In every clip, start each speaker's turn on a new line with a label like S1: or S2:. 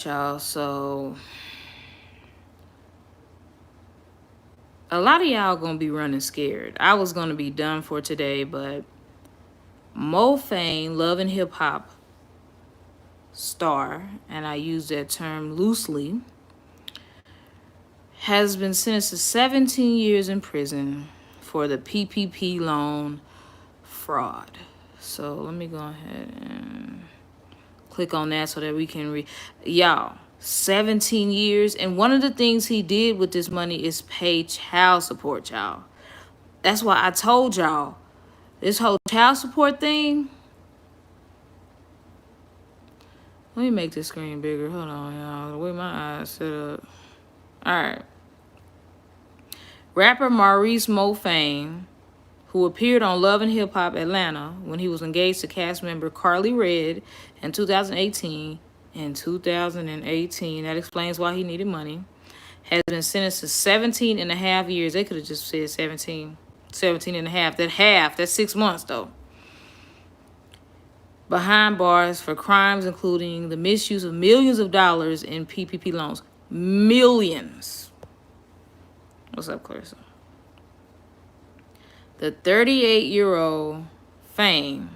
S1: y'all. So a lot of y'all gonna be running scared. I was gonna be done for today, but Fayne, Love and Hip Hop star, and I use that term loosely, has been sentenced to 17 years in prison for the PPP loan fraud. So let me go ahead and click on that so that we can read. Y'all, 17 years. And one of the things he did with this money is pay child support, y'all. That's why I told y'all, this whole child support thing. Let me make this screen bigger. Hold on, y'all. The way my eyes set up. All right. Rapper Maurice Fayne, who appeared on Love and Hip Hop Atlanta when he was engaged to cast member Carly Red in 2018. That explains why he needed money. Has been sentenced to 17 and a half years. They could have just said 17. 17 and a half. That's 6 months, though. Behind bars for crimes including the misuse of millions of dollars in PPP loans. Millions. What's up, Clarissa? The 38-year-old Fayne,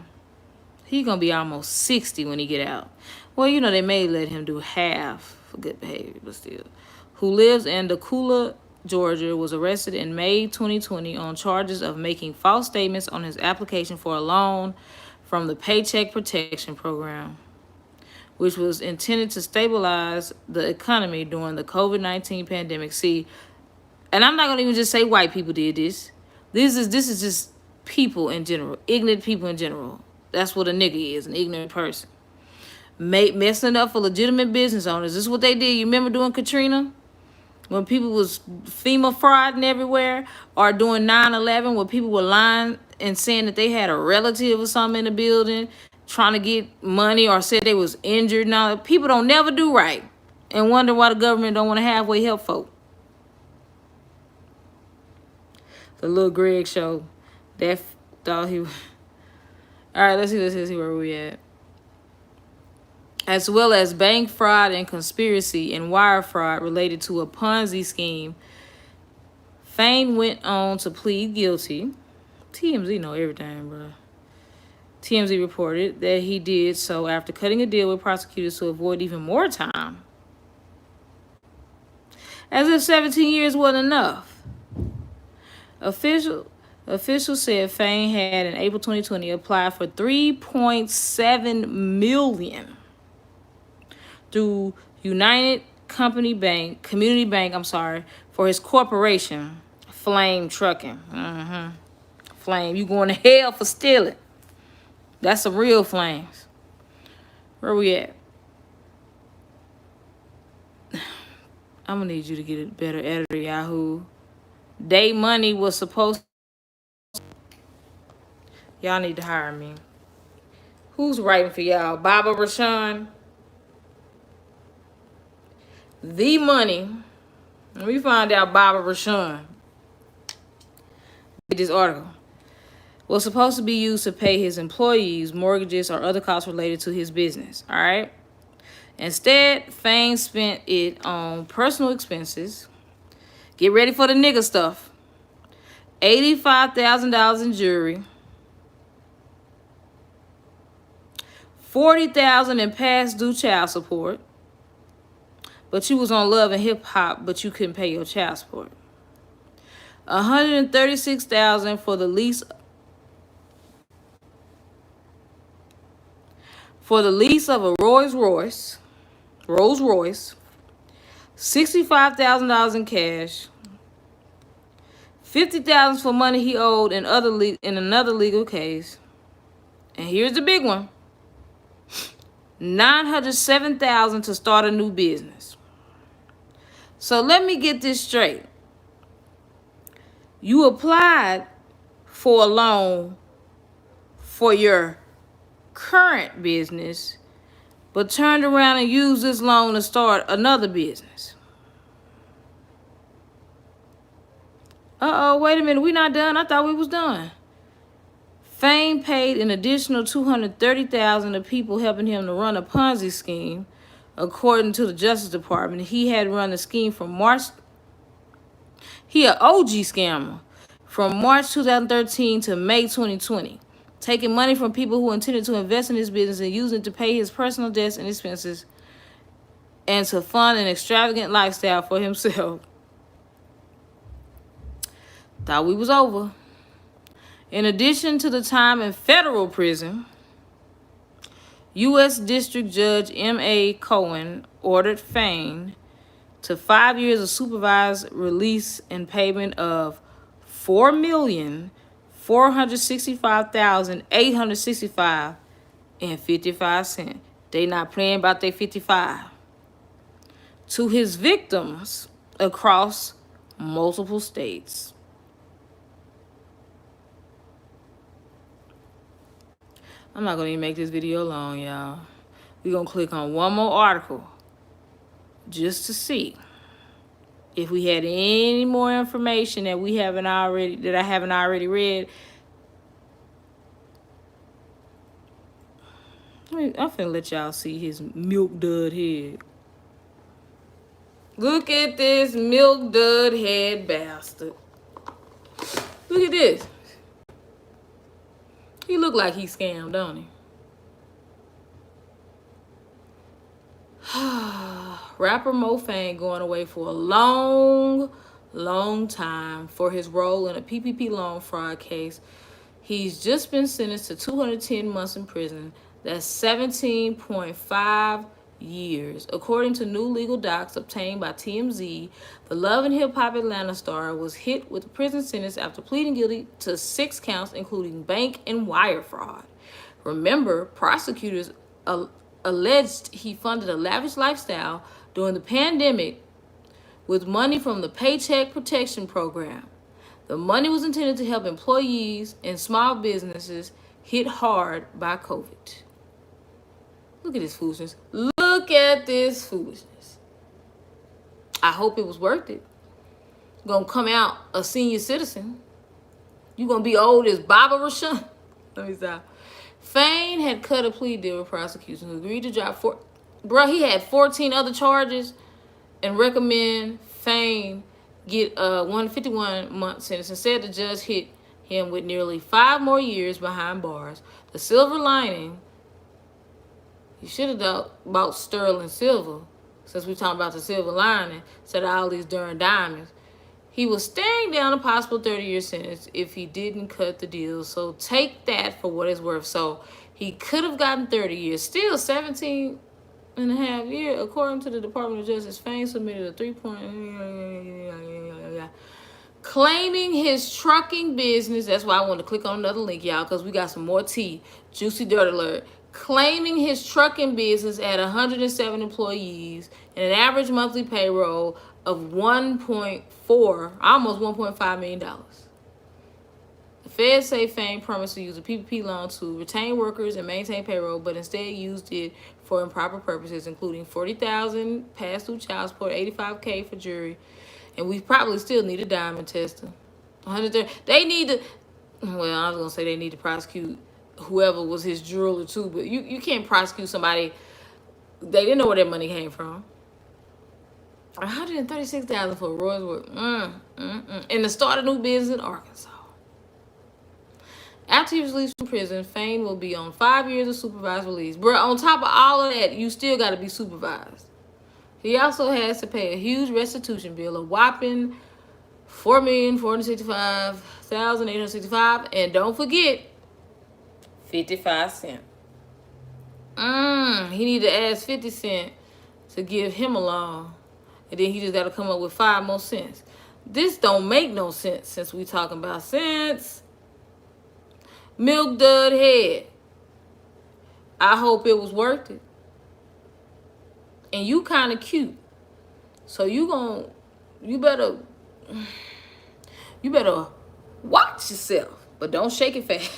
S1: he gonna be almost 60 when he get out. Well, you know, they may let him do half for good behavior, but still. Who lives in Decula, Georgia, was arrested in May 2020 on charges of making false statements on his application for a loan from the Paycheck Protection Program, which was intended to stabilize the economy during the COVID-19 pandemic. See, and I'm not gonna even just say white people did this. This is just people in general, ignorant people in general. That's what a nigga is, an ignorant person. Messing up for legitimate business owners. This is what they did. You remember doing Katrina? When people was FEMA frauding everywhere, or doing 9/11 where people were lying and saying that they had a relative or something in the building trying to get money or said they was injured. Now, people don't never do right and wonder why the government don't want to halfway help folk. The little Greg show. That thought he... All right, let's see where we at. As well as bank fraud and conspiracy and wire fraud related to a Ponzi scheme. Fayne went on to plead guilty. TMZ know everything, bro. TMZ reported that he did so after cutting a deal with prosecutors to avoid even more time. As if 17 years wasn't enough. Officials said Fayne had in April 2020 applied for $3.7 million through United Community Bank, for his corporation, Flame Trucking. Flame, you going to hell for stealing. That's some real flames. Where we at? I'm gonna need you to get a better editor, Yahoo. Day Money was supposed to... Y'all need to hire me. Who's writing for y'all? Baba Rashawn? The Money. Let me find out Baba Rashawn. This article was supposed to be used to pay his employees, mortgages, or other costs related to his business. All right. Instead, Fayne spent it on personal expenses. Get ready for the nigga stuff. $85,000 in jewelry. $40,000 in past due child support. But you was on Love and Hip Hop, but you couldn't pay your child support. $136,000 for the lease of a Rolls Royce. $65,000 in cash. $50,000 for money he owed in another legal case. And here's the big one. $907,000 to start a new business. So let me get this straight. You applied for a loan for your current business, but turned around and used this loan to start another business. Wait a minute, we not done? I thought we was done. Fayne paid an additional $230,000 to people helping him to run a Ponzi scheme According to the Justice Department, he had run the scheme from March. He an OG scammer from March 2013 to May 2020, taking money from people who intended to invest in his business and using it to pay his personal debts and expenses and to fund an extravagant lifestyle for himself. Thought we was over. In addition to the time in federal prison, U.S. District Judge M.A. Cohen ordered Fayne to 5 years of supervised release and payment of $4,465,865.55. They not playing about their 55. To his victims across multiple states. I'm not going to even make this video long, y'all. We're going to click on one more article just to see if we had any more information that we haven't already, that I haven't already read. I'm finna let y'all see his milk dud head. Look at this milk dud head bastard. Look at this. He look like he scammed, don't he? Rapper Fayne going away for a long time for his role in a PPP loan fraud case. He's just been sentenced to 210 months in prison. That's 17.5 years. According to new legal docs obtained by TMZ, the Love and Hip Hop Atlanta star was hit with a prison sentence after pleading guilty to 6 counts, including bank and wire fraud. Remember, prosecutors alleged he funded a lavish lifestyle during the pandemic with money from the Paycheck Protection Program. The money was intended to help employees and small businesses hit hard by COVID. Look at this foolishness. Look at this foolishness. I hope it was worth it. You're gonna come out a senior citizen. You're gonna be old as Baba Rashan. Let me stop. Fayne had cut a plea deal with prosecution who agreed to drop he had 14 other charges and recommend Fayne get a 151-month sentence. Instead, the judge hit him with nearly 5 more years behind bars. The silver lining, you should have bought sterling silver, since we're talking about the silver lining, instead of all these darn diamonds. He was staring down a possible 30-year sentence if he didn't cut the deal. So take that for what it's worth. So he could have gotten 30 years. Still 17 and a half years. According to the Department of Justice, Fayne submitted a 3-point... claiming his trucking business. That's why I want to click on another link, y'all, because we got some more tea. Juicy dirt alert. Claiming his trucking business at 107 employees and an average monthly payroll of $1.4, almost $1.5 million. The feds say Fayne promised to use a PPP loan to retain workers and maintain payroll, but instead used it for improper purposes, including $40,000 passed through child support, $85K for jury, and we probably still need a diamond tester. 130. They need to. Well, I was gonna say they need to prosecute whoever was his jeweler too, but you can't prosecute somebody. They didn't know where that money came from. $136,000 for Roy's work. And to start a new business in Arkansas. After he was released from prison, Fayne will be on 5 years of supervised release. Bro, on top of all of that, you still got to be supervised. He also has to pay a huge restitution bill, a whopping $4,465,865, and don't forget, 55 cents. He need to ask 50 cents to give him a loan, and then he just got to come up with 5 more cents. This don't make no sense since we talking about cents. Milk dud head. I hope it was worth it. And you kind of cute, so you better watch yourself, but don't shake it fast.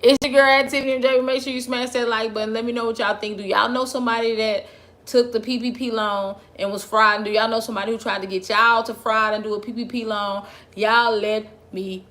S1: It's your girl, Tiffany, Draper. Make sure you smash that like button. Let me know what y'all think. Do y'all know somebody that took the PPP loan and was fraud? Do y'all know somebody who tried to get y'all to fraud and do a PPP loan? Y'all let me